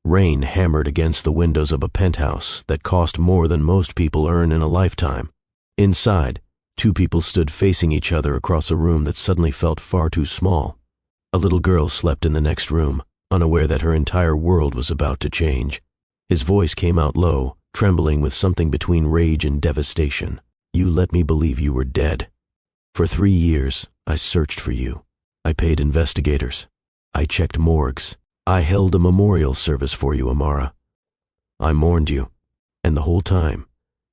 Rain hammered against the windows of a penthouse that cost more than most people earn in a lifetime. Inside, two people stood facing each other across a room that suddenly felt far too small. A little girl slept in the next room, unaware that her entire world was about to change. His voice came out low, trembling with something between rage and devastation. "You let me believe you were dead. For 3 years, I searched for you. I paid investigators. I checked morgues. I held a memorial service for you, Amara. I mourned you. And the whole time,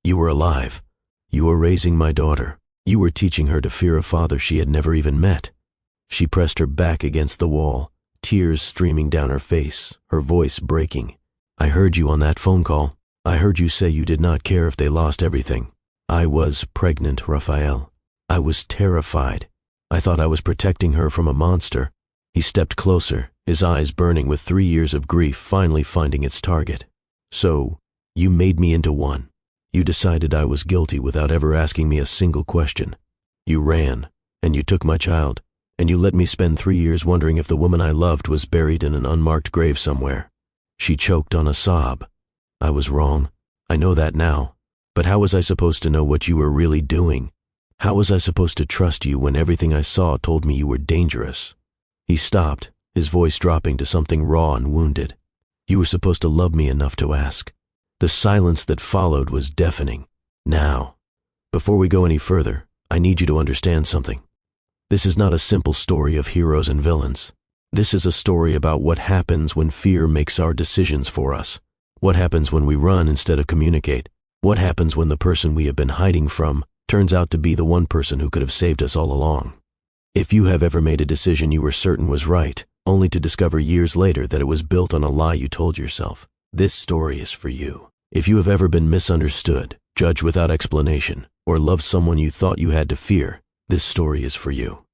you were alive. You were raising my daughter. You were teaching her to fear a father she had never even met." She pressed her back against the wall, tears streaming down her face, her voice breaking. "I heard you on that phone call. I heard you say you did not care if they lost everything. I was pregnant, Raphael. I was terrified. I thought I was protecting her from a monster." He stepped closer, his eyes burning with 3 years of grief finally finding its target. "So, you made me into one. You decided I was guilty without ever asking me a single question. You ran, and you took my child, and you let me spend 3 years wondering if the woman I loved was buried in an unmarked grave somewhere." She choked on a sob. "I was wrong. I know that now. But how was I supposed to know what you were really doing? How was I supposed to trust you when everything I saw told me you were dangerous?" He stopped, his voice dropping to something raw and wounded. "You were supposed to love me enough to ask." The silence that followed was deafening. "Now, before we go any further, I need you to understand something. This is not a simple story of heroes and villains. This is a story about what happens when fear makes our decisions for us. What happens when we run instead of communicate? What happens when the person we have been hiding from turns out to be the one person who could have saved us all along? If you have ever made a decision you were certain was right, only to discover years later that it was built on a lie you told yourself, this story is for you. If you have ever been misunderstood, judged without explanation, or loved someone you thought you had to fear, this story is for you.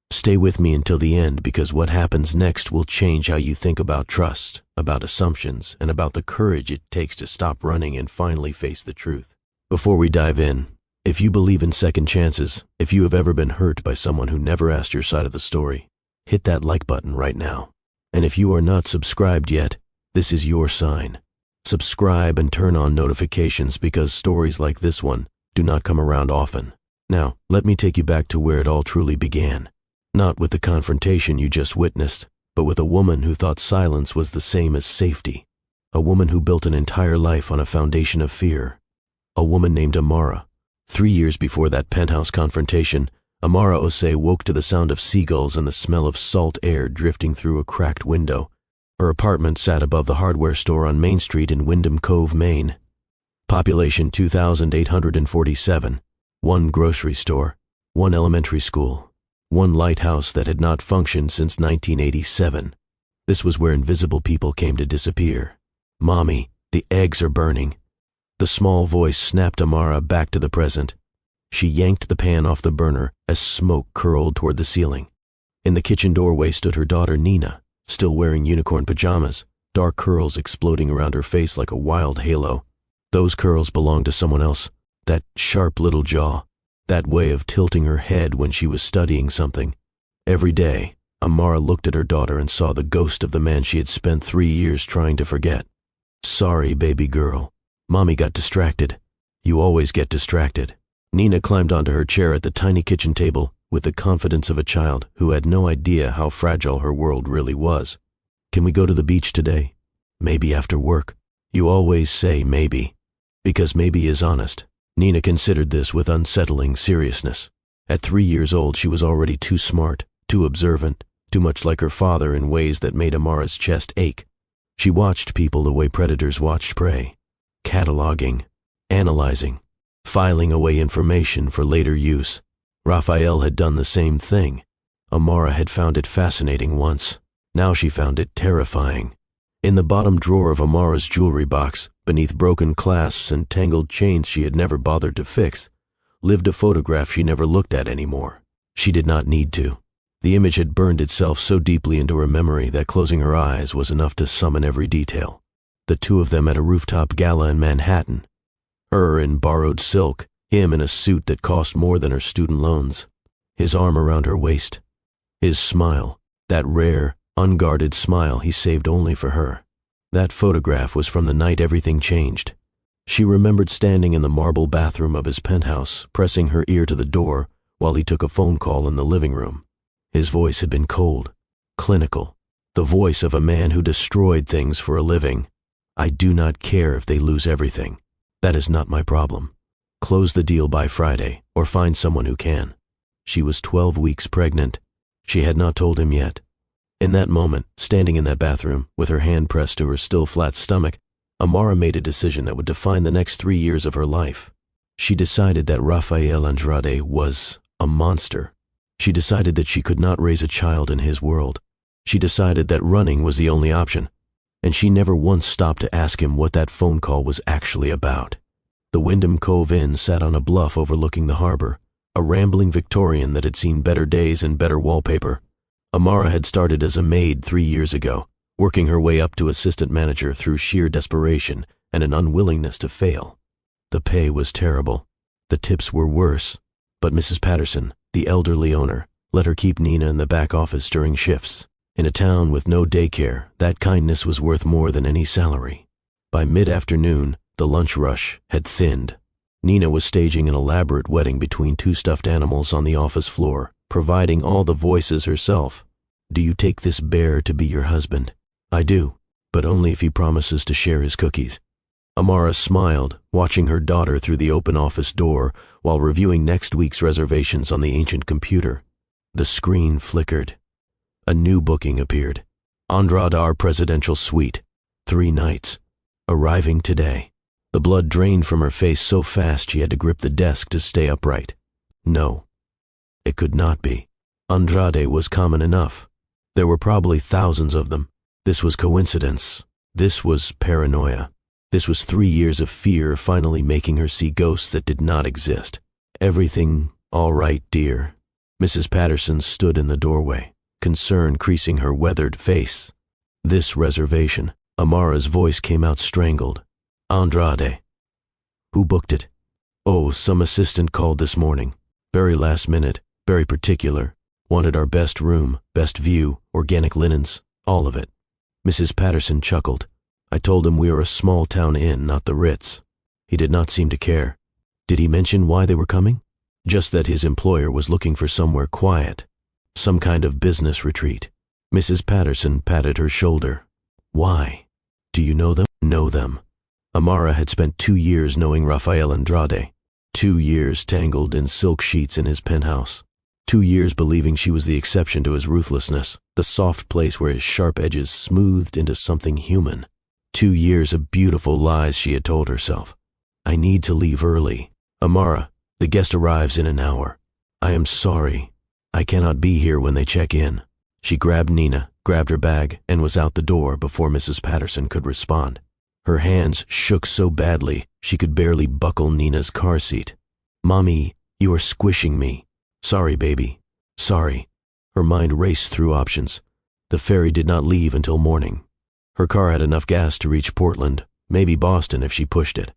Stay with me until the end, because what happens next will change how you think about trust, about assumptions, and about the courage it takes to stop running and finally face the truth. Before we dive in, if you believe in second chances, if you have ever been hurt by someone who never asked your side of the story, hit that like button right now. And if you are not subscribed yet, this is your sign. Subscribe and turn on notifications, because stories like this one do not come around often. Now, let me take you back to where it all truly began. Not with the confrontation you just witnessed, but with a woman who thought silence was the same as safety. A woman who built an entire life on a foundation of fear. A woman named Amara. 3 years before that penthouse confrontation, Amara Osei woke to the sound of seagulls and the smell of salt air drifting through a cracked window. Her apartment sat above the hardware store on Main Street in Windham Cove, Maine. Population 2,847. One grocery store, one elementary school, one lighthouse that had not functioned since 1987. This was where invisible people came to disappear. "Mommy, the eggs are burning." The small voice snapped Amara back to the present. She yanked the pan off the burner as smoke curled toward the ceiling. In the kitchen doorway stood her daughter Nina, still wearing unicorn pajamas, dark curls exploding around her face like a wild halo. Those curls belonged to someone else, that sharp little jaw, that way of tilting her head when she was studying something. Every day, Amara looked at her daughter and saw the ghost of the man she had spent 3 years trying to forget. "Sorry, baby girl. Mommy got distracted." "You always get distracted." Nina climbed onto her chair at the tiny kitchen table with the confidence of a child who had no idea how fragile her world really was. "Can we go to the beach today? Maybe after work." You always say maybe, because maybe is honest. Nina considered this with unsettling seriousness. At 3 years old, she was already too smart, too observant, too much like her father in ways that made Amara's chest ache. She watched people the way predators watched prey, cataloging, analyzing, filing away information for later use. Raphael had done the same thing. Amara had found it fascinating once. Now she found it terrifying. In the bottom drawer of Amara's jewelry box, beneath broken clasps and tangled chains she had never bothered to fix, lived a photograph she never looked at anymore. She did not need to. The image had burned itself so deeply into her memory that closing her eyes was enough to summon every detail. The two of them at a rooftop gala in Manhattan. Her in borrowed silk, him in a suit that cost more than her student loans. His arm around her waist. His smile, that rare, unguarded smile he saved only for her. That photograph was from the night everything changed. She remembered standing in the marble bathroom of his penthouse, pressing her ear to the door while he took a phone call in the living room. His voice had been cold, clinical, the voice of a man who destroyed things for a living. I do not care if they lose everything. That is not my problem. Close the deal by Friday, or find someone who can. She was 12 weeks pregnant. She had not told him yet. In that moment, standing in that bathroom, with her hand pressed to her still flat stomach, Amara made a decision that would define the next 3 years of her life. She decided that Rafael Andrade was a monster. She decided that she could not raise a child in his world. She decided that running was the only option, and she never once stopped to ask him what that phone call was actually about. The Wyndham Cove Inn sat on a bluff overlooking the harbor, a rambling Victorian that had seen better days and better wallpaper. Amara had started as a maid 3 years ago, working her way up to assistant manager through sheer desperation and an unwillingness to fail. The pay was terrible. The tips were worse. But Mrs. Patterson, the elderly owner, let her keep Nina in the back office during shifts. In a town with no daycare, that kindness was worth more than any salary. By mid-afternoon, the lunch rush had thinned. Nina was staging an elaborate wedding between 2 stuffed animals on the office floor, providing all the voices herself. Do you take this bear to be your husband? I do, but only if he promises to share his cookies. Amara smiled, watching her daughter through the open office door while reviewing next week's reservations on the ancient computer. The screen flickered. A new booking appeared. Andrade Presidential Suite. 3 nights. Arriving today. The blood drained from her face so fast she had to grip the desk to stay upright. No. It could not be. Andrade was common enough. There were probably thousands of them. This was coincidence. This was paranoia. This was 3 years of fear finally making her see ghosts that did not exist. Everything all right, dear? Mrs. Patterson stood in the doorway, concern creasing her weathered face. This reservation. Amara's voice came out strangled. Andrade. Who booked it? Oh, some assistant called this morning. Very last minute, very particular. Wanted our best room, best view, organic linens, all of it. Mrs. Patterson chuckled. I told him we are a small-town inn, not the Ritz. He did not seem to care. Did he mention why they were coming? Just that his employer was looking for somewhere quiet. Some kind of business retreat. Mrs. Patterson patted her shoulder. Why? Do you know them? Know them. Amara had spent 2 years knowing Rafael Andrade. 2 years tangled in silk sheets in his penthouse. 2 years believing she was the exception to his ruthlessness, the soft place where his sharp edges smoothed into something human. 2 years of beautiful lies she had told herself. I need to leave early. Amara, the guest arrives in an hour. I am sorry. I cannot be here when they check in. She grabbed Nina, grabbed her bag, and was out the door before Mrs. Patterson could respond. Her hands shook so badly she could barely buckle Nina's car seat. Mommy, you are squishing me. Sorry, baby. Sorry. Her mind raced through options. The ferry did not leave until morning. Her car had enough gas to reach Portland, maybe Boston if she pushed it.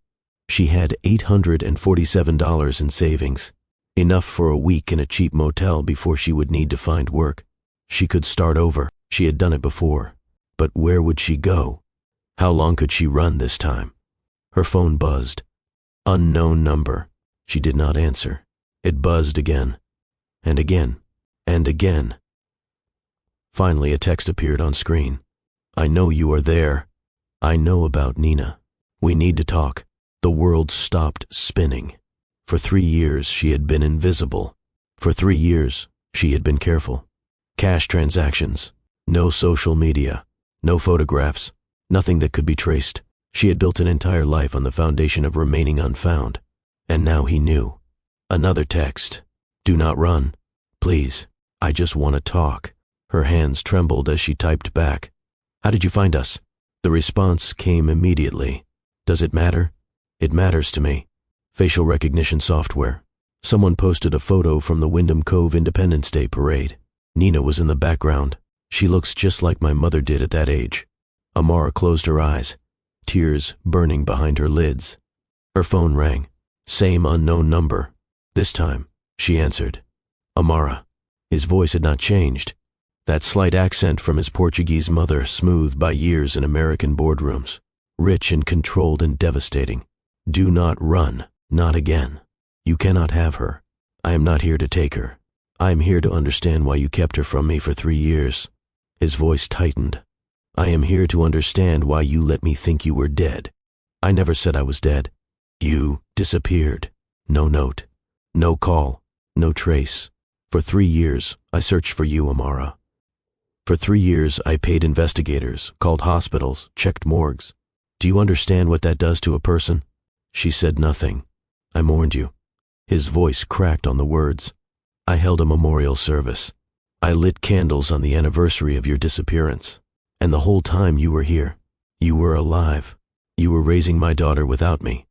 She had $847 in savings, enough for a week in a cheap motel before she would need to find work. She could start over. She had done it before. But where would she go? How long could she run this time? Her phone buzzed. Unknown number. She did not answer. It buzzed again, and again, and again. Finally, a text appeared on screen. I know you are there. I know about Nina. We need to talk. The world stopped spinning. For 3 years, she had been invisible. For 3 years, she had been careful. Cash transactions. No social media. No photographs. Nothing that could be traced. She had built an entire life on the foundation of remaining unfound. And now he knew. Another text. Do not run. Please. I just want to talk. Her hands trembled as she typed back. How did you find us? The response came immediately. Does it matter? It matters to me. Facial recognition software. Someone posted a photo from the Wyndham Cove Independence Day parade. Nina was in the background. She looks just like my mother did at that age. Amara closed her eyes, tears burning behind her lids. Her phone rang. Same unknown number. This time, she answered. Amara. His voice had not changed. That slight accent from his Portuguese mother, smoothed by years in American boardrooms. Rich and controlled and devastating. Do not run, not again. You cannot have her. I am not here to take her. I am here to understand why you kept her from me for 3 years. His voice tightened. I am here to understand why you let me think you were dead. I never said I was dead. You disappeared. No note. No call. No trace. For 3 years, I searched for you, Amara. For 3 years, I paid investigators, called hospitals, checked morgues. Do you understand what that does to a person? She said nothing. I mourned you. His voice cracked on the words. I held a memorial service. I lit candles on the anniversary of your disappearance. And the whole time you were here. You were alive. You were raising my daughter without me.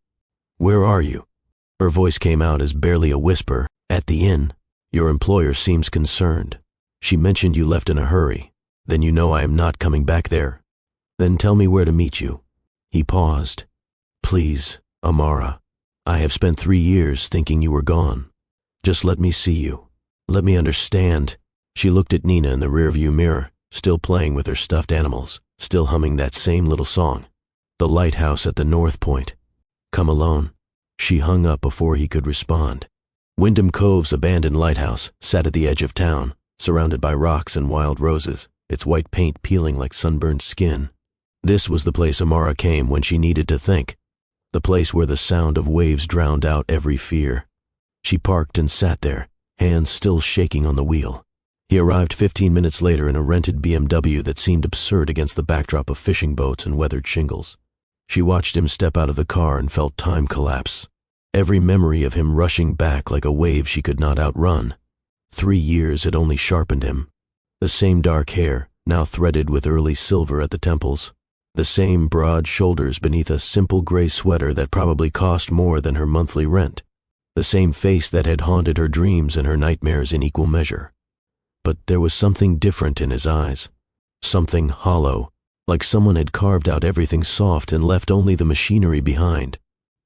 Where are you? Her voice came out as barely a whisper. At the inn. Your employer seems concerned. She mentioned you left in a hurry. Then you know I am not coming back there. Then tell me where to meet you. He paused. Please, Amara. I have spent 3 years thinking you were gone. Just let me see you. Let me understand. She looked at Nina in the rearview mirror, still playing with her stuffed animals, still humming that same little song. The lighthouse at the North Point. Come alone. She hung up before he could respond. Wyndham Cove's abandoned lighthouse sat at the edge of town, surrounded by rocks and wild roses, its white paint peeling like sunburned skin. This was the place Amara came when she needed to think, the place where the sound of waves drowned out every fear. She parked and sat there, hands still shaking on the wheel. He arrived 15 minutes later in a rented BMW that seemed absurd against the backdrop of fishing boats and weathered shingles. She watched him step out of the car and felt time collapse. Every memory of him rushing back like a wave she could not outrun. 3 years had only sharpened him. The same dark hair, now threaded with early silver at the temples. The same broad shoulders beneath a simple gray sweater that probably cost more than her monthly rent. The same face that had haunted her dreams and her nightmares in equal measure. But there was something different in his eyes. Something hollow, like someone had carved out everything soft and left only the machinery behind.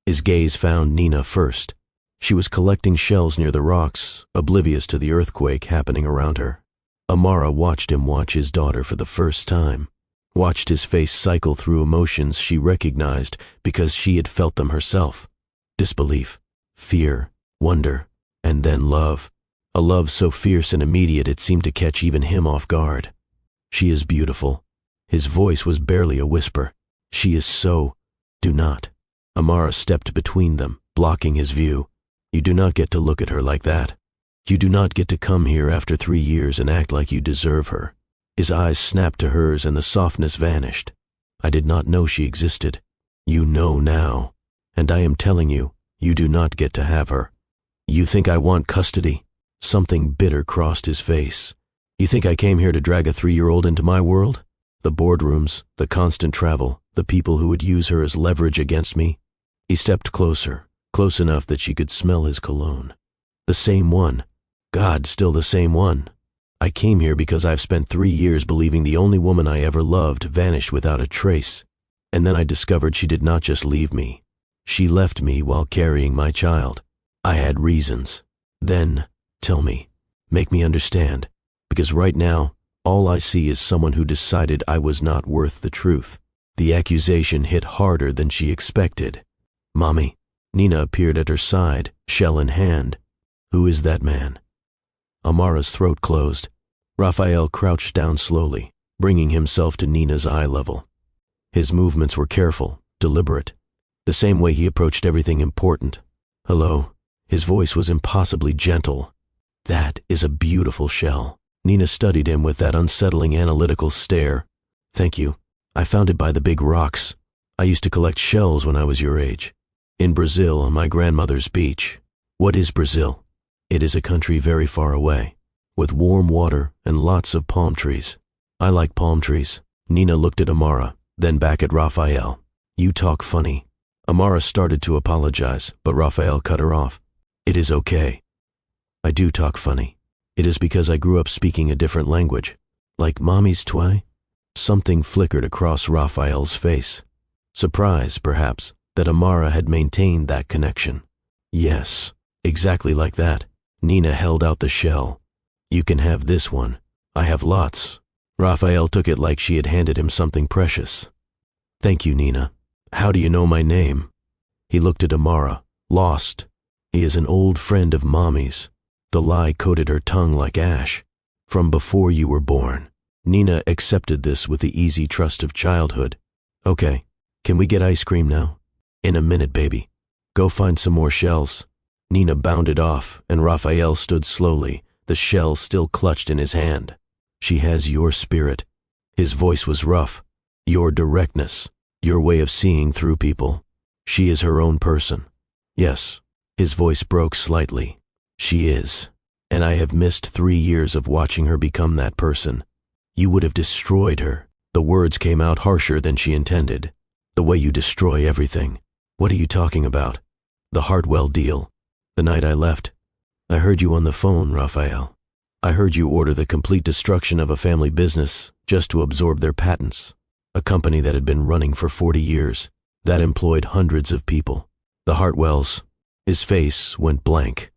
His gaze found Nina first. She was collecting shells near the rocks, oblivious to the earthquake happening around her. Amara watched him watch his daughter for the first time. Watched his face cycle through emotions she recognized because she had felt them herself. Disbelief, fear, wonder, and then love. A love so fierce and immediate it seemed to catch even him off guard. She is beautiful. His voice was barely a whisper. She is so. Do not. Amara stepped between them, blocking his view. You do not get to look at her like that. You do not get to come here after 3 years and act like you deserve her. His eyes snapped to hers and the softness vanished. I did not know she existed. You know now. And I am telling you, you do not get to have her. You think I want custody? Something bitter crossed his face. You think I came here to drag a 3-year-old into my world? The boardrooms, the constant travel, the people who would use her as leverage against me? He stepped closer, close enough that she could smell his cologne. The same one. God, still the same one. I came here because I've spent 3 years believing the only woman I ever loved vanished without a trace. And then I discovered she did not just leave me. She left me while carrying my child. I had reasons. Then, tell me, make me understand. Because right now, all I see is someone who decided I was not worth the truth. The accusation hit harder than she expected. Mommy. Nina appeared at her side, shell in hand. Who is that man? Amara's throat closed. Raphael crouched down slowly, bringing himself to Nina's eye level. His movements were careful, deliberate, the same way he approached everything important. Hello. His voice was impossibly gentle. That is a beautiful shell. Nina studied him with that unsettling analytical stare. Thank you. I found it by the big rocks. I used to collect shells when I was your age. In Brazil, on my grandmother's beach. What is Brazil? It is a country very far away, with warm water and lots of palm trees. I like palm trees. Nina looked at Amara, then back at Raphael. You talk funny. Amara started to apologize, but Raphael cut her off. It is okay. I do talk funny. It is because I grew up speaking a different language. Like mommy's twi? Something flickered across Raphael's face. Surprise, perhaps, that Amara had maintained that connection. Yes, exactly like that. Nina held out the shell. You can have this one. I have lots. Raphael took it like she had handed him something precious. Thank you, Nina. How do you know my name? He looked at Amara, lost. He is an old friend of Mommy's. The lie coated her tongue like ash. From before you were born. Nina accepted this with the easy trust of childhood. Okay, can we get ice cream now? In a minute, baby. Go find some more shells. Nina bounded off, and Raphael stood slowly, the shell still clutched in his hand. She has your spirit. His voice was rough. Your directness. Your way of seeing through people. She is her own person. Yes, his voice broke slightly. She is. And I have missed 3 years of watching her become that person. You would have destroyed her. The words came out harsher than she intended. The way you destroy everything. What are you talking about? The Hartwell deal. The night I left. I heard you on the phone, Raphael. I heard you order the complete destruction of a family business just to absorb their patents. A company that had been running for 40 years, that employed hundreds of people. The Hartwells. His face went blank.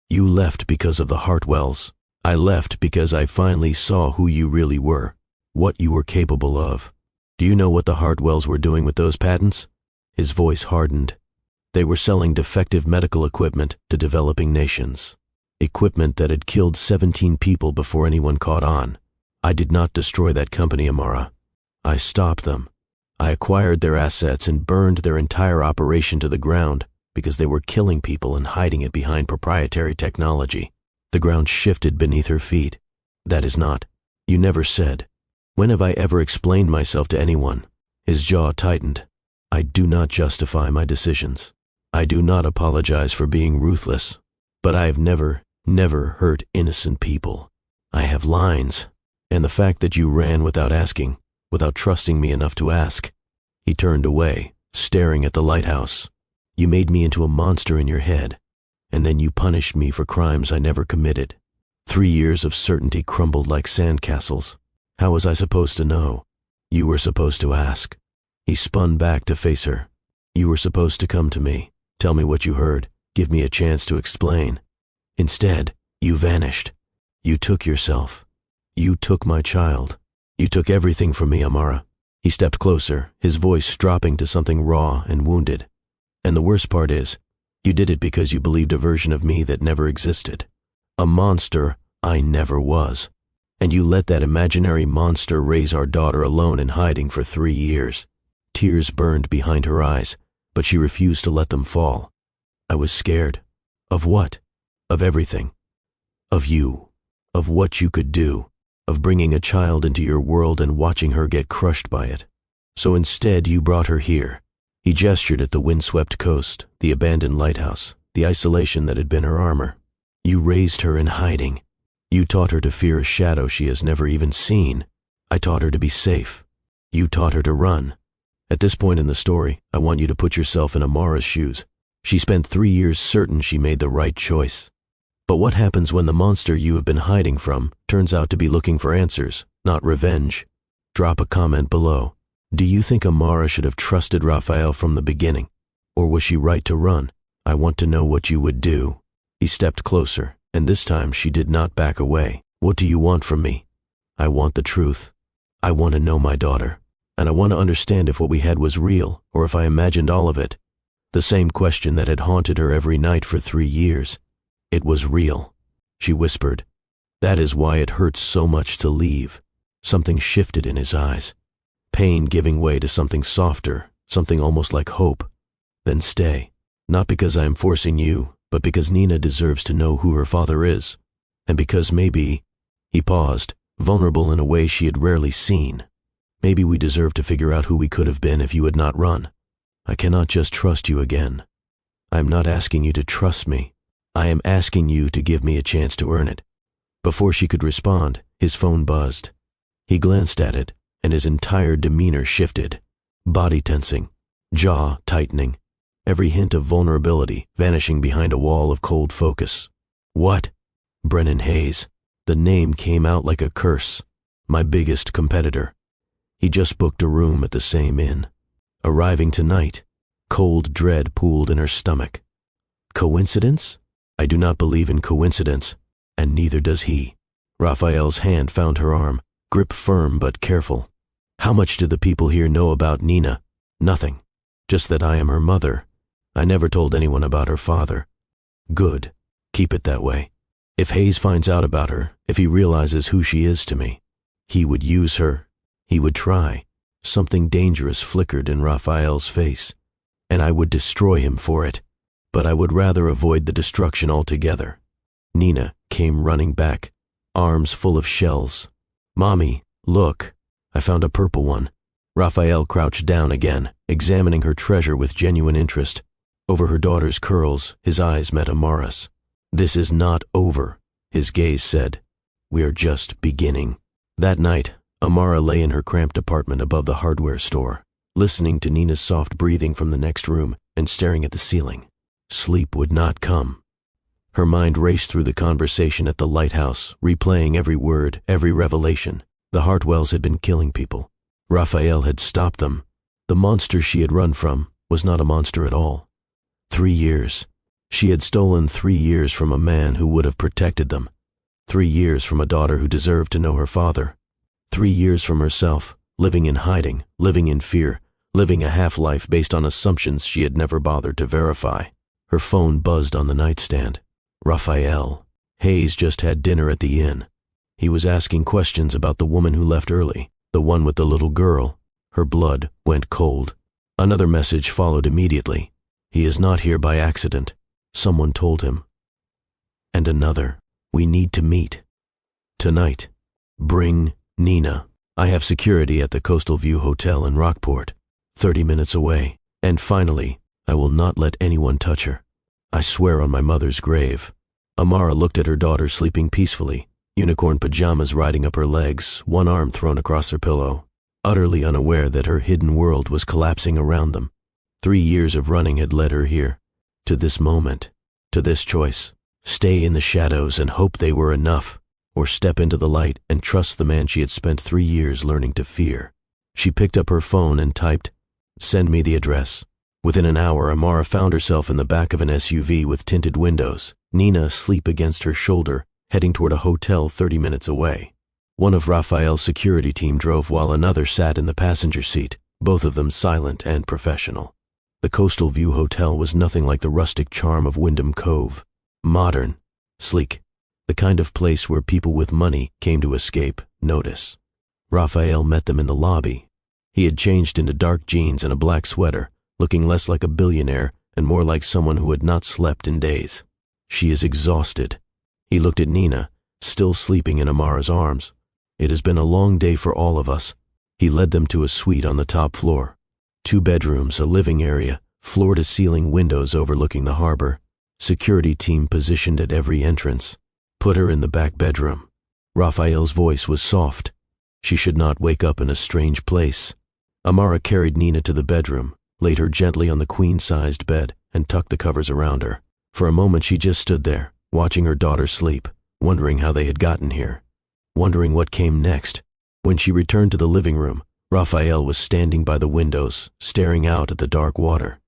You left because of the Hartwells. I left because I finally saw who you really were, what you were capable of. Do you know what the Hartwells were doing with those patents? His voice hardened. They were selling defective medical equipment to developing nations. Equipment that had killed 17 people before anyone caught on. I did not destroy that company, Amara. I stopped them. I acquired their assets and burned their entire operation to the ground because they were killing people and hiding it behind proprietary technology. The ground shifted beneath her feet. That is not. You never said. When have I ever explained myself to anyone? His jaw tightened. I do not justify my decisions. I do not apologize for being ruthless. But I have never hurt innocent people. I have lines. And the fact that you ran without asking, without trusting me enough to ask. He turned away, staring at the lighthouse. You made me into a monster in your head. And then you punished me for crimes I never committed. 3 years of certainty crumbled like sandcastles. How was I supposed to know? You were supposed to ask. He spun back to face her. You were supposed to come to me, tell me what you heard, give me a chance to explain. Instead, you vanished. You took yourself. You took my child. You took everything from me, Amara. He stepped closer, his voice dropping to something raw and wounded. And the worst part is, you did it because you believed a version of me that never existed. A monster I never was. And you let that imaginary monster raise our daughter alone in hiding for 3 years. Tears burned behind her eyes, but she refused to let them fall. I was scared. Of what? Of everything. Of you. Of what you could do. Of bringing a child into your world and watching her get crushed by it. So instead you brought her here. He gestured at the windswept coast, the abandoned lighthouse, the isolation that had been her armor. You raised her in hiding. You taught her to fear a shadow she has never even seen. I taught her to be safe. You taught her to run. At this point in the story, I want you to put yourself in Amara's shoes. She spent 3 years certain she made the right choice. But what happens when the monster you have been hiding from turns out to be looking for answers, not revenge? Drop a comment below. Do you think Amara should have trusted Raphael from the beginning? Or was she right to run? I want to know what you would do. He stepped closer, and this time she did not back away. What do you want from me? I want the truth. I want to know my daughter. And I want to understand if what we had was real, or if I imagined all of it. The same question that had haunted her every night for 3 years. It was real, she whispered. That is why it hurts so much to leave. Something shifted in his eyes. Pain giving way to something softer, something almost like hope. Then stay. Not because I am forcing you, but because Nina deserves to know who her father is. And because maybe, he paused, vulnerable in a way she had rarely seen. Maybe we deserve to figure out who we could have been if you had not run. I cannot just trust you again. I am not asking you to trust me. I am asking you to give me a chance to earn it. Before she could respond, his phone buzzed. He glanced at it, and his entire demeanor shifted. Body tensing, jaw tightening, every hint of vulnerability vanishing behind a wall of cold focus. What? Brennan Hayes. The name came out like a curse. My biggest competitor. He just booked a room at the same inn. Arriving tonight, cold dread pooled in her stomach. Coincidence? I do not believe in coincidence, and neither does he. Raphael's hand found her arm, grip firm but careful. How much do the people here know about Nina? Nothing. Just that I am her mother. I never told anyone about her father. Good. Keep it that way. If Hayes finds out about her, if he realizes who she is to me, he would use her. He would try. Something dangerous flickered in Raphael's face, and I would destroy him for it. But I would rather avoid the destruction altogether. Nina came running back, arms full of shells. Mommy, look. I found a purple one. Raphael crouched down again, examining her treasure with genuine interest. Over her daughter's curls, his eyes met Amara's. This is not over, his gaze said. We are just beginning. That night, Amara lay in her cramped apartment above the hardware store, listening to Nina's soft breathing from the next room and staring at the ceiling. Sleep would not come. Her mind raced through the conversation at the lighthouse, replaying every word, every revelation. The Hartwells had been killing people. Raphael had stopped them. The monster she had run from was not a monster at all. 3 years. She had stolen 3 years from a man who would have protected them. 3 years from a daughter who deserved to know her father. 3 years from herself, living in hiding, living in fear, living a half-life based on assumptions she had never bothered to verify. Her phone buzzed on the nightstand. Raphael. Hayes just had dinner at the inn. He was asking questions about the woman who left early, the one with the little girl. Her blood went cold. Another message followed immediately. He is not here by accident. Someone told him. And another. We need to meet. Tonight. Bring Nina. I have security at the Coastal View Hotel in Rockport, 30 minutes away. And finally, I will not let anyone touch her. I swear on my mother's grave. Amara looked at her daughter sleeping peacefully, unicorn pajamas riding up her legs, one arm thrown across her pillow, utterly unaware that her hidden world was collapsing around them. 3 years of running had led her here, to this moment, to this choice. Stay in the shadows and hope they were enough, or step into the light and trust the man she had spent 3 years learning to fear. She picked up her phone and typed, "Send me the address." Within an hour, Amara found herself in the back of an SUV with tinted windows, Nina asleep against her shoulder, heading toward a hotel 30 minutes away. One of Raphael's security team drove while another sat in the passenger seat, both of them silent and professional. The Coastal View Hotel was nothing like the rustic charm of Wyndham Cove. Modern, sleek, the kind of place where people with money came to escape notice. Raphael met them in the lobby. He had changed into dark jeans and a black sweater, looking less like a billionaire and more like someone who had not slept in days. She is exhausted. He looked at Nina, still sleeping in Amara's arms. It has been a long day for all of us. He led them to a suite on the top floor. 2 bedrooms, a living area, floor-to-ceiling windows overlooking the harbor. Security team positioned at every entrance. Put her in the back bedroom. Raphael's voice was soft. She should not wake up in a strange place. Amara carried Nina to the bedroom, laid her gently on the queen-sized bed, and tucked the covers around her. For a moment she just stood there, watching her daughter sleep, wondering how they had gotten here, wondering what came next. When she returned to the living room, Raphael was standing by the windows, staring out at the dark water.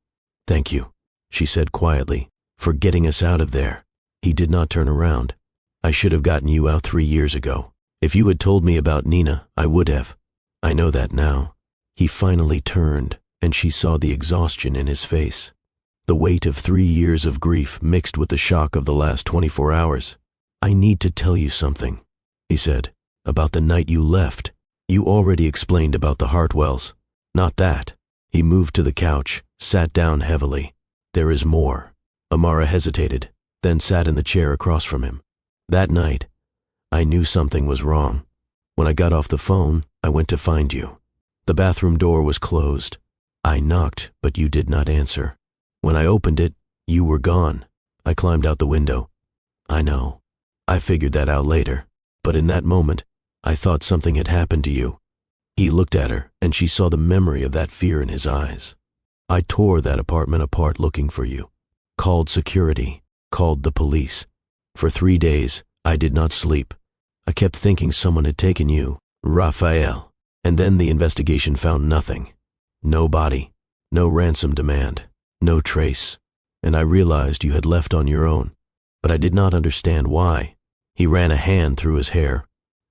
"Thank you," she said quietly, "for getting us out of there." He did not turn around. "I should have gotten you out 3 years ago. If you had told me about Nina, I would have. I know that now." He finally turned, and she saw the exhaustion in his face. The weight of 3 years of grief mixed with the shock of the last 24 hours. "I need to tell you something," he said, "about the night you left. You already explained about the Hartwells. Not that." He moved to the couch, sat down heavily. "There is more." Amara hesitated, then sat in the chair across from him. "That night, I knew something was wrong. When I got off the phone, I went to find you. The bathroom door was closed. I knocked, but you did not answer. When I opened it, you were gone. I climbed out the window. I know. I figured that out later, but in that moment, I thought something had happened to you." He looked at her, and she saw the memory of that fear in his eyes. "I tore that apartment apart looking for you. Called security, called the police. For 3 days, I did not sleep. I kept thinking someone had taken you, Raphael. And then the investigation found nothing. No body, no ransom demand, no trace. And I realized you had left on your own, but I did not understand why." He ran a hand through his hair.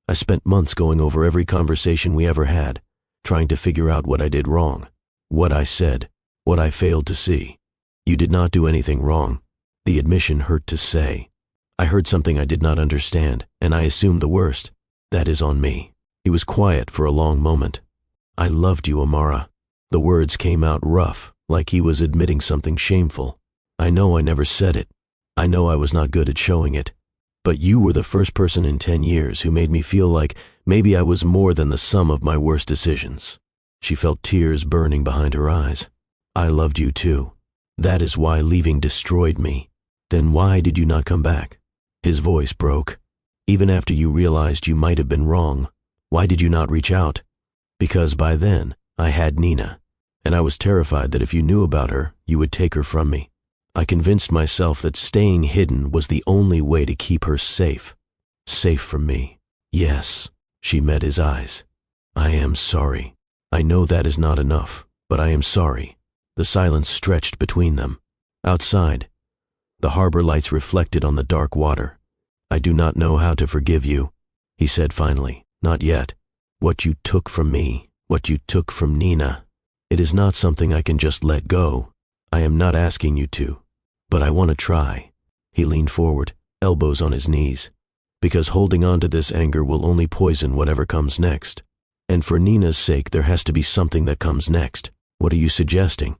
I spent months going over every conversation we ever had, trying to figure out what I did wrong, what I said, what I failed to see. You did not do anything wrong. The admission hurt to say. I heard something I did not understand, and I assumed the worst. That is on me. He was quiet for a long moment. I loved you, Amara. The words came out rough, like he was admitting something shameful. I know I never said it. I know I was not good at showing it. But you were the first person in 10 years who made me feel like maybe I was more than the sum of my worst decisions. She felt tears burning behind her eyes. I loved you too. That is why leaving destroyed me. Then why did you not come back? His voice broke. Even after you realized you might have been wrong, why did you not reach out? Because by then, I had Nina, and I was terrified that if you knew about her, you would take her from me. I convinced myself that staying hidden was the only way to keep her safe. Safe from me. Yes, she met his eyes. I am sorry. I know that is not enough, but I am sorry. The silence stretched between them. Outside, the harbor lights reflected on the dark water. I do not know how to forgive you, he said finally. Not yet. What you took from me, what you took from Nina, it is not something I can just let go. I am not asking you to, but I want to try. He leaned forward, elbows on his knees, because holding on to this anger will only poison whatever comes next. And for Nina's sake, there has to be something that comes next. What are you suggesting?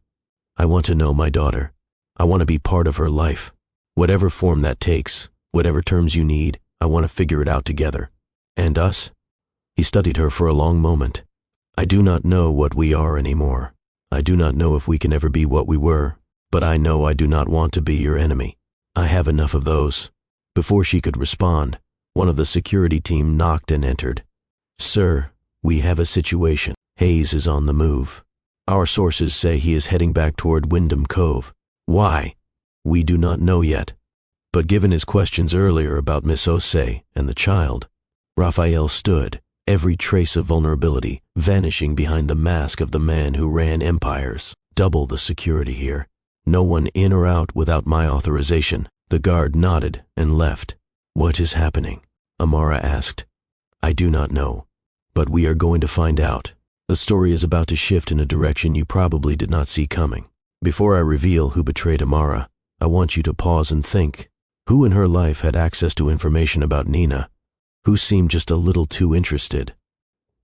I want to know my daughter. I want to be part of her life. Whatever form that takes, whatever terms you need, I want to figure it out together. And us? He studied her for a long moment. I do not know what we are anymore. I do not know if we can ever be what we were, but I know I do not want to be your enemy. I have enough of those. Before she could respond, one of the security team knocked and entered. Sir, we have a situation. Hayes is on the move. Our sources say he is heading back toward Wyndham Cove. Why? We do not know yet. But given his questions earlier about Miss Osei and the child, Raphael stood, every trace of vulnerability vanishing behind the mask of the man who ran empires. Double the security here. No one in or out without my authorization. The guard nodded and left. What is happening? Amara asked. I do not know, but we are going to find out. The story is about to shift in a direction you probably did not see coming. Before I reveal who betrayed Amara, I want you to pause and think. Who in her life had access to information about Nina? Who seemed just a little too interested?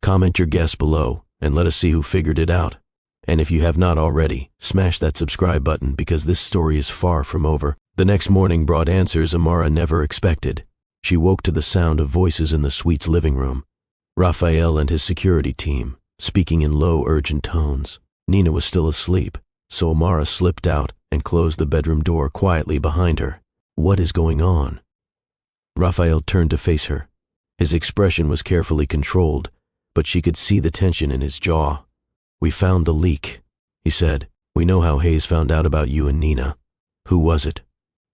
Comment your guess below and let us see who figured it out. And if you have not already, smash that subscribe button because this story is far from over. The next morning brought answers Amara never expected. She woke to the sound of voices in the suite's living room. Raphael and his security team, speaking in low, urgent tones. Nina was still asleep, so Amara slipped out and closed the bedroom door quietly behind her. What is going on? Raphael turned to face her. His expression was carefully controlled, but she could see the tension in his jaw. We found the leak, he said. We know how Hayes found out about you and Nina. Who was it?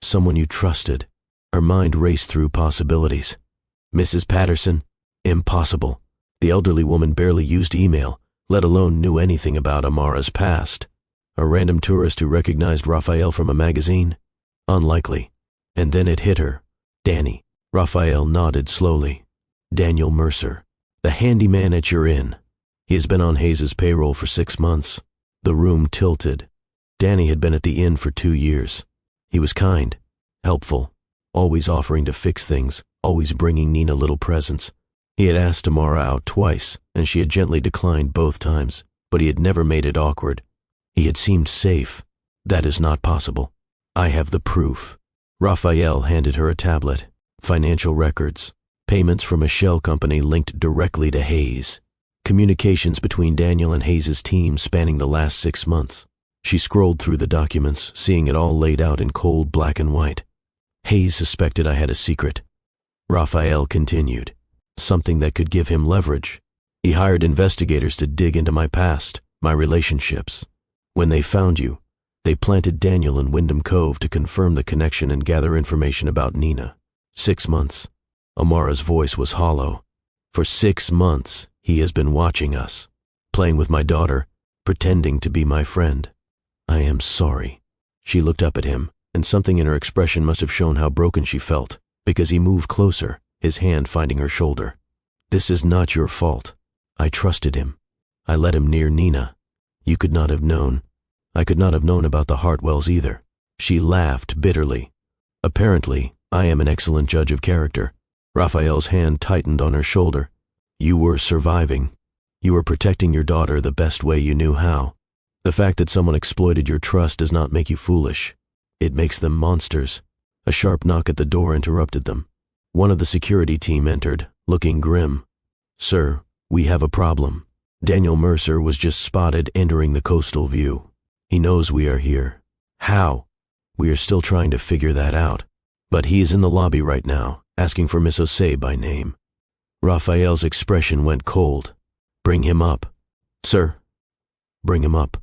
Someone you trusted. Her mind raced through possibilities. Mrs. Patterson? Impossible. The elderly woman barely used email, let alone knew anything about Amara's past. A random tourist who recognized Raphael from a magazine? Unlikely. And then it hit her. Danny. Raphael nodded slowly. Daniel Mercer, the handyman at your inn. He has been on Hayes's payroll for 6 months. The room tilted. Danny had been at the inn for 2 years. He was kind, helpful, always offering to fix things, always bringing Nina little presents. He had asked Amara out twice, and she had gently declined both times, but he had never made it awkward. He had seemed safe. That is not possible. I have the proof. Raphael handed her a tablet. Financial records. Payments from a shell company linked directly to Hayes. Communications between Daniel and Hayes's team spanning the last 6 months. She scrolled through the documents, seeing it all laid out in cold black and white. Hayes suspected I had a secret. Raphael continued. Something that could give him leverage. He hired investigators to dig into my past, my relationships. When they found you, they planted Daniel in Wyndham Cove to confirm the connection and gather information about Nina. 6 months. Amara's voice was hollow. For 6 months, he has been watching us, playing with my daughter, pretending to be my friend. I am sorry. She looked up at him, and something in her expression must have shown how broken she felt, because he moved closer, his hand finding her shoulder. This is not your fault. I trusted him. I let him near Nina. You could not have known. I could not have known about the Hartwells either. She laughed bitterly. Apparently, I am an excellent judge of character. Raphael's hand tightened on her shoulder. You were surviving. You were protecting your daughter the best way you knew how. The fact that someone exploited your trust does not make you foolish. It makes them monsters. A sharp knock at the door interrupted them. One of the security team entered, looking grim. Sir, we have a problem. Daniel Mercer was just spotted entering the coastal view. He knows we are here. How? We are still trying to figure that out. But he is in the lobby right now, asking for Miss Osei by name. Raphael's expression went cold. Bring him up. Sir, bring him up.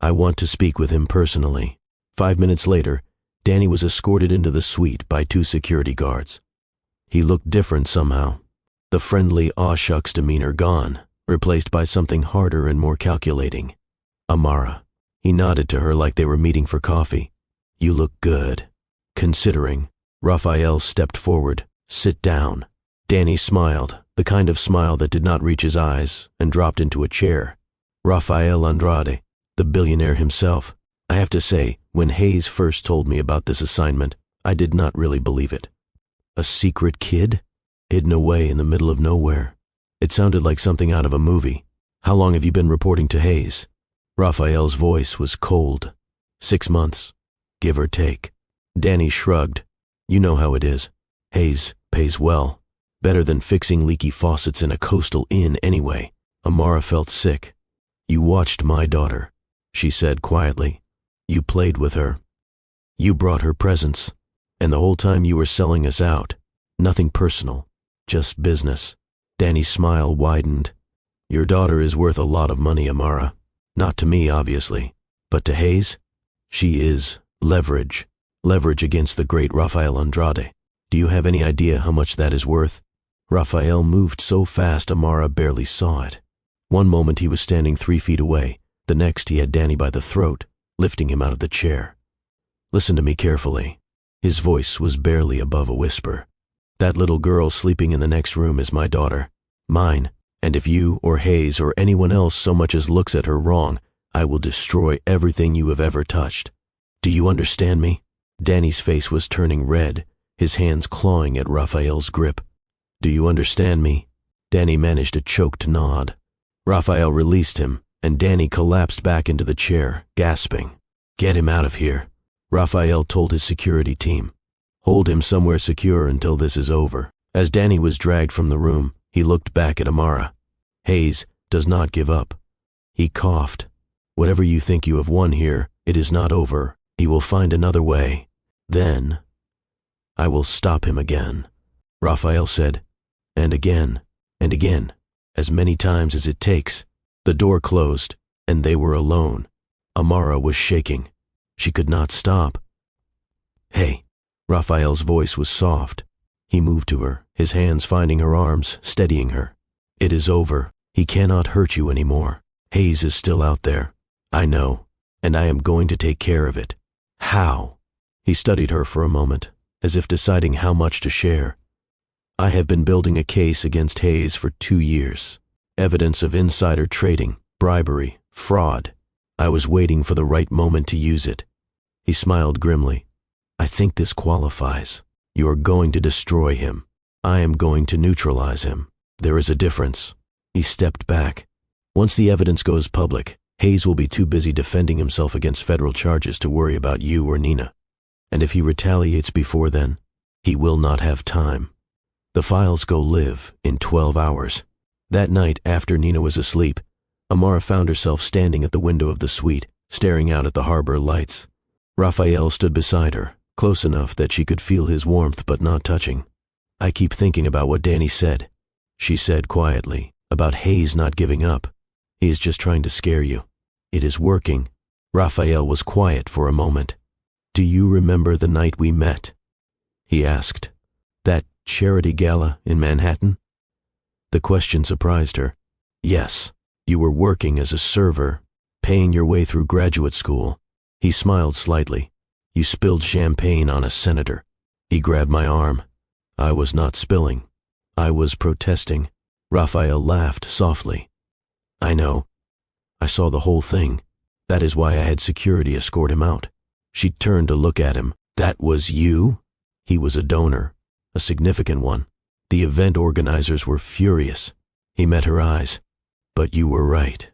I want to speak with him personally. 5 minutes later, Danny was escorted into the suite by 2 security guards. He looked different somehow. The friendly aw-shucks demeanor gone, replaced by something harder and more calculating. Amara. He nodded to her like they were meeting for coffee. You look good. Considering. Raphael stepped forward. Sit down. Danny smiled, the kind of smile that did not reach his eyes, and dropped into a chair. Rafael Andrade, the billionaire himself. I have to say, when Hayes first told me about this assignment, I did not really believe it. A secret kid? Hidden away in the middle of nowhere. It sounded like something out of a movie. How long have you been reporting to Hayes? Raphael's voice was cold. 6 months, give or take. Danny shrugged. You know how it is. Hayes pays well. Better than fixing leaky faucets in a coastal inn anyway. Amara felt sick. You watched my daughter, she said quietly. You played with her. You brought her presents. And the whole time you were selling us out. Nothing personal, just business. Danny's smile widened. Your daughter is worth a lot of money, Amara. Not to me, obviously, but to Hayes? She is leverage. Leverage against the great Rafael Andrade. Do you have any idea how much that is worth? Rafael moved so fast Amara barely saw it. One moment he was standing 3 feet away. The next he had Danny by the throat, lifting him out of the chair. Listen to me carefully. His voice was barely above a whisper. That little girl sleeping in the next room is my daughter. Mine. And if you or Hayes or anyone else so much as looks at her wrong, I will destroy everything you have ever touched. Do you understand me? Danny's face was turning red, his hands clawing at Raphael's grip. Do you understand me? Danny managed a choked nod. Raphael released him, and Danny collapsed back into the chair, gasping. Get him out of here, Raphael told his security team. Hold him somewhere secure until this is over. As Danny was dragged from the room, he looked back at Amara. Hayes does not give up. He coughed. Whatever you think you have won here, it is not over. He will find another way. Then, I will stop him again, Raphael said. And again, as many times as it takes. The door closed, and they were alone. Amara was shaking. She could not stop. Hey, Raphael's voice was soft. He moved to her, his hands finding her arms, steadying her. It is over. He cannot hurt you anymore. Hayes is still out there. I know, and I am going to take care of it. How? He studied her for a moment, as if deciding how much to share. I have been building a case against Hayes for 2 years. Evidence of insider trading, bribery, fraud. I was waiting for the right moment to use it. He smiled grimly. I think this qualifies. You are going to destroy him. I am going to neutralize him. There is a difference. He stepped back. Once the evidence goes public, Hayes will be too busy defending himself against federal charges to worry about you or Nina. And if he retaliates before then, he will not have time. The files go live in 12 hours. That night, after Nina was asleep, Amara found herself standing at the window of the suite, staring out at the harbor lights. Raphael stood beside her, close enough that she could feel his warmth but not touching. I keep thinking about what Danny said, she said quietly, about Hayes not giving up. He is just trying to scare you. It is working. Raphael was quiet for a moment. Do you remember the night we met? He asked. That charity gala in Manhattan? The question surprised her. Yes, you were working as a server, paying your way through graduate school. He smiled slightly. You spilled champagne on a senator. He grabbed my arm. I was not spilling. I was protesting. Raphael laughed softly. I know. I saw the whole thing. That is why I had security escort him out. She turned to look at him. That was you? He was a donor, a significant one. The event organizers were furious. He met her eyes. But you were right.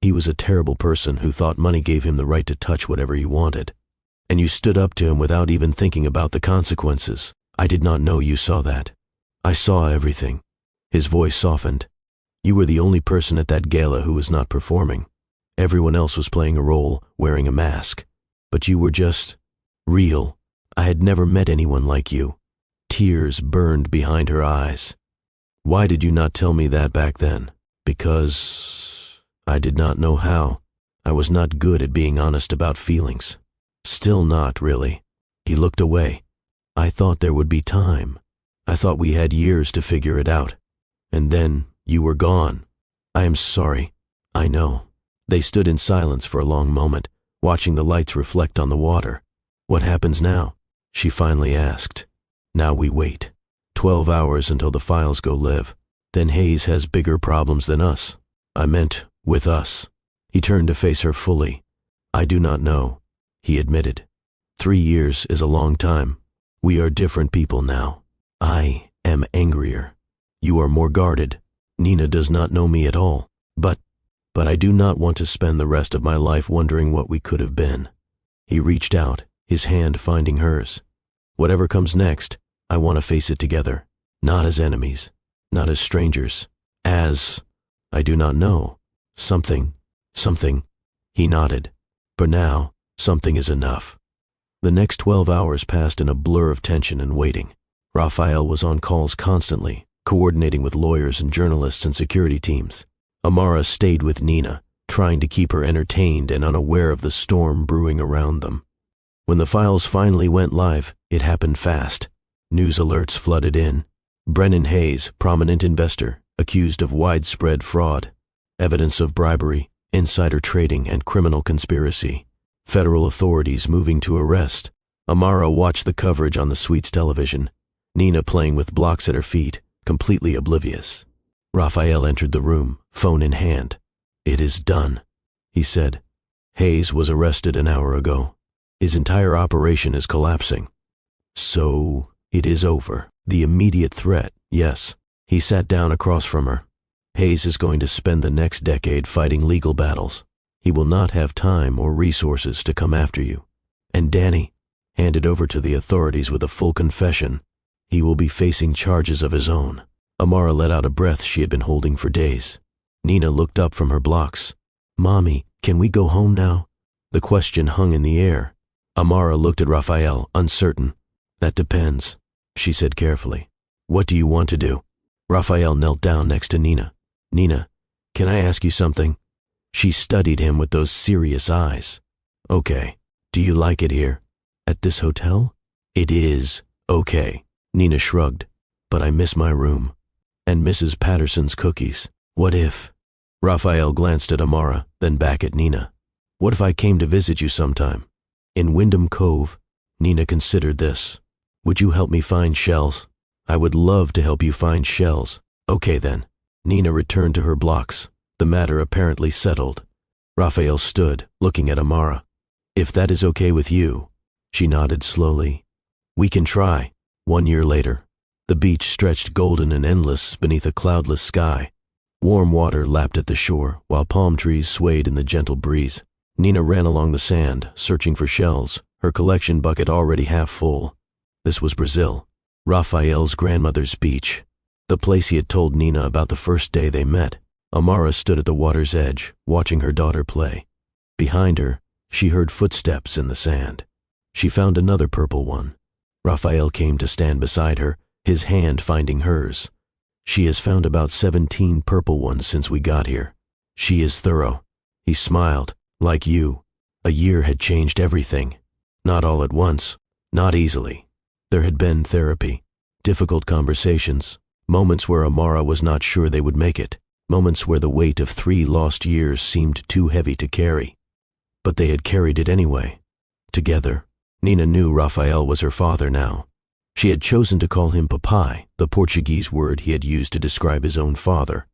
He was a terrible person who thought money gave him the right to touch whatever he wanted. And you stood up to him without even thinking about the consequences. I did not know you saw that. I saw everything. His voice softened. You were the only person at that gala who was not performing. Everyone else was playing a role, wearing a mask. But you were just real. I had never met anyone like you. Tears burned behind her eyes. Why did you not tell me that back then? Because I did not know how. I was not good at being honest about feelings. Still not, really. He looked away. I thought there would be time. I thought we had years to figure it out. And then you were gone. I am sorry. I know. They stood in silence for a long moment, watching the lights reflect on the water. What happens now? She finally asked. Now we wait. 12 hours until the files go live. Then Hayes has bigger problems than us. I meant with us. He turned to face her fully. I do not know, he admitted. 3 years is a long time. We are different people now. I am angrier. You are more guarded. Nina does not know me at all. But I do not want to spend the rest of my life wondering what we could have been. He reached out, his hand finding hers. Whatever comes next, I want to face it together. Not as enemies, not as strangers. As, I do not know, something. He nodded. For now, something is enough. The next 12 hours passed in a blur of tension and waiting. Raphael was on calls constantly, coordinating with lawyers and journalists and security teams. Amara stayed with Nina, trying to keep her entertained and unaware of the storm brewing around them. When the files finally went live, it happened fast. News alerts flooded in. Brennan Hayes, prominent investor, accused of widespread fraud. Evidence of bribery, insider trading, and criminal conspiracy. Federal authorities moving to arrest. Amara watched the coverage on the suite's television. Nina playing with blocks at her feet, completely oblivious. Raphael entered the room, phone in hand. It is done, he said. Hayes was arrested an hour ago. His entire operation is collapsing. So, it is over. The immediate threat, yes. He sat down across from her. Hayes is going to spend the next decade fighting legal battles. He will not have time or resources to come after you. And Danny, handed over to the authorities with a full confession, he will be facing charges of his own. Amara let out a breath she had been holding for days. Nina looked up from her blocks. Mommy, can we go home now? The question hung in the air. Amara looked at Raphael, uncertain. That depends, she said carefully. What do you want to do? Raphael knelt down next to Nina. Nina, can I ask you something? She studied him with those serious eyes. Okay. Do you like it here? At this hotel? It is okay. Nina shrugged. But I miss my room. And Mrs. Patterson's cookies. What if? Raphael glanced at Amara, then back at Nina. What if I came to visit you sometime? In Wyndham Cove? Nina considered this. Would you help me find shells? I would love to help you find shells. Okay then. Nina returned to her blocks, the matter apparently settled. Raphael stood, looking at Amara. If that is okay with you, she nodded slowly. We can try. 1 year later. The beach stretched golden and endless beneath a cloudless sky. Warm water lapped at the shore, while palm trees swayed in the gentle breeze. Nina ran along the sand, searching for shells, her collection bucket already half full. This was Brazil, Raphael's grandmother's beach, the place he had told Nina about the first day they met. Amara stood at the water's edge, watching her daughter play. Behind her, she heard footsteps in the sand. She found another purple one. Raphael came to stand beside her, his hand finding hers. She has found about 17 purple ones since we got here. She is thorough. He smiled. Like you, a year had changed everything. Not all at once, not easily. There had been therapy, difficult conversations, moments where Amara was not sure they would make it, moments where the weight of 3 lost years seemed too heavy to carry. But they had carried it anyway. Together, Nina knew Raphael was her father now. She had chosen to call him papai, the Portuguese word he had used to describe his own father.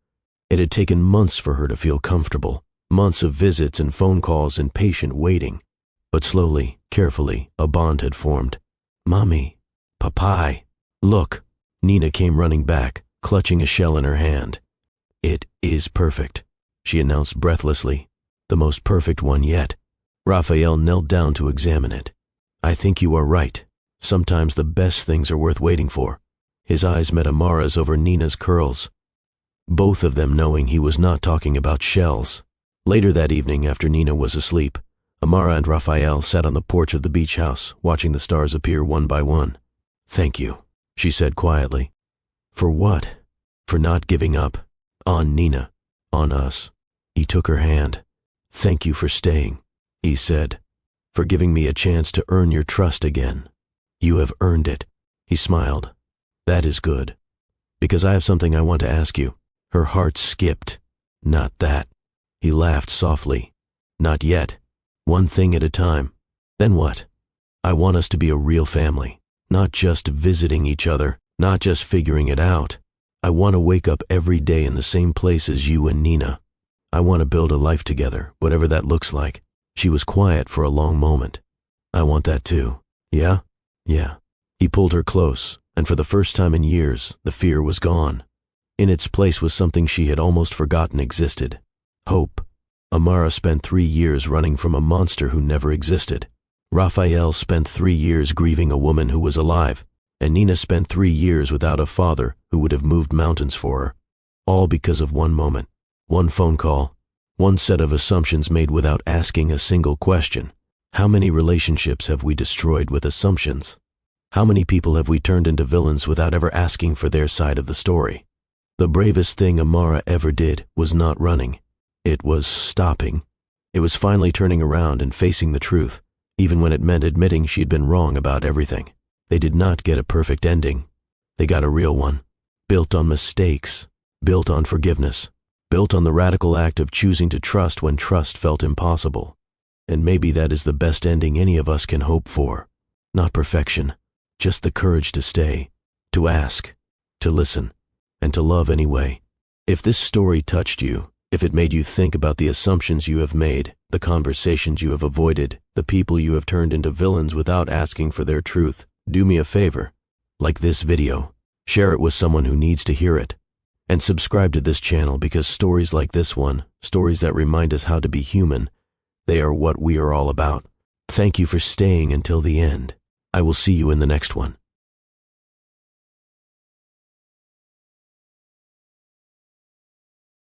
It had taken months for her to feel comfortable, months of visits and phone calls and patient waiting. But slowly, carefully, a bond had formed. "Mommy, papai, look." Nina came running back, clutching a shell in her hand. "It is perfect," she announced breathlessly. "The most perfect one yet." Raphael knelt down to examine it. "I think you are right. Sometimes the best things are worth waiting for." His eyes met Amara's over Nina's curls, both of them knowing he was not talking about shells. Later that evening, after Nina was asleep, Amara and Raphael sat on the porch of the beach house, watching the stars appear one by one. "Thank you," she said quietly. "For what?" "For not giving up. On Nina. On us." He took her hand. "Thank you for staying," he said. "For giving me a chance to earn your trust again. You have earned it." He smiled. "That is good. Because I have something I want to ask you." Her heart skipped. "Not that." He laughed softly. "Not yet. One thing at a time." "Then what?" "I want us to be a real family. Not just visiting each other, not just figuring it out. I want to wake up every day in the same place as you and Nina. I want to build a life together, whatever that looks like." She was quiet for a long moment. "I want that too." "Yeah?" "Yeah." He pulled her close, and for the first time in years, the fear was gone. In its place was something she had almost forgotten existed. Hope. Amara spent 3 years running from a monster who never existed. Raphael spent 3 years grieving a woman who was alive, and Nina spent 3 years without a father who would have moved mountains for her. All because of one moment, one phone call, one set of assumptions made without asking a single question. How many relationships have we destroyed with assumptions? How many people have we turned into villains without ever asking for their side of the story? The bravest thing Amara ever did was not running. It was stopping. It was finally turning around and facing the truth, even when it meant admitting she'd been wrong about everything. They did not get a perfect ending. They got a real one, built on mistakes, built on forgiveness, built on the radical act of choosing to trust when trust felt impossible. And maybe that is the best ending any of us can hope for. Not perfection, just the courage to stay, to ask, to listen, and to love anyway. If this story touched you, if it made you think about the assumptions you have made, the conversations you have avoided, the people you have turned into villains without asking for their truth, do me a favor. Like this video. Share it with someone who needs to hear it. And subscribe to this channel because stories like this one, stories that remind us how to be human, they are what we are all about. Thank you for staying until the end. I will see you in the next one.